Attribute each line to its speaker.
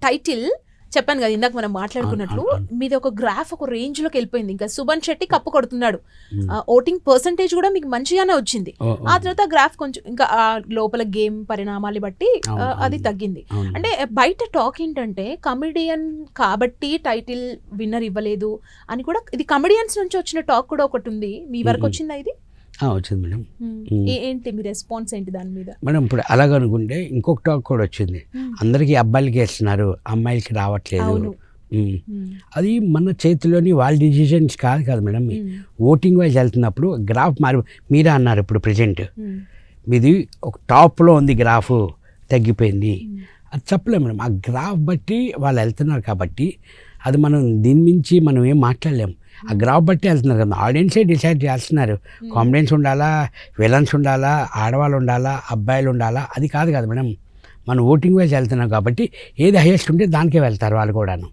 Speaker 1: Title చెప్పాను కదా ఇందాక మనం మాట్లాడుకున్నట్లు మీది ఒక గ్రాఫ్ ఒక రేంజ్ లోకి వెళ్ళిపోయింది. ఇంకా సుభన్ శెట్టి కప్పు కొడుతున్నాడు, ఓటింగ్ పర్సంటేజ్ కూడా మీకు మంచిగానే వచ్చింది. ఆ తర్వాత గ్రాఫ్ కొంచెం ఇంకా లోపల గేమ్ పరిణామాలు బట్టి అది తగ్గింది. అంటే బయట టాక్ ఏంటంటే కమెడియన్ కాబట్టి టైటిల్ విన్నర్ ఇవ్వలేదు అని కూడా, ఇది కమెడియన్స్ నుంచి వచ్చిన టాక్ కూడా ఒకటి ఉంది. మీ వరకు వచ్చిందా ఇది?
Speaker 2: వచ్చింది మేడం.
Speaker 1: ఏంటి మీ రెస్పాన్స్ ఏంటి దాని మీద?
Speaker 2: మేడం ఇప్పుడు అలాగనుకుంటే ఇంకొక టాక్ కూడా వచ్చింది, అందరికీ అబ్బాయిలకి వేస్తున్నారు అమ్మాయిలకి రావట్లేదు. అది మన చేతిలోని వాళ్ళ డిసిజన్స్ కాదు మేడం. ఓటింగ్ వైజ్ వెళ్తున్నప్పుడు గ్రాఫ్ మీరే అన్నారు ఇప్పుడు ప్రజెంట్ మీది ఒక టాప్లో ఉంది, గ్రాఫ్ తగ్గిపోయింది అది చెప్పలేము మేడం. ఆ గ్రాఫ్ బట్టి వాళ్ళు వెళ్తున్నారు కాబట్టి అది మనం దీని మించి మనం ఏం మాట్లాడలేము. ఆ గ్రాఫ్ బట్టి వెళ్తున్నారు కదా, ఆడియన్సే డిసైడ్ చేస్తున్నారు. కామెడియన్స్ ఉండాలా, విలన్స్ ఉండాలా, ఆడవాళ్ళు ఉండాలా, అబ్బాయిలు ఉండాలా, అది కాదు కదా మేడం. మనం ఓటింగ్ వైజ్ వెళ్తున్నాం కాబట్టి ఏది హైయెస్ట్ ఉంటే దానికే వెళ్తారు వాళ్ళు కూడాను.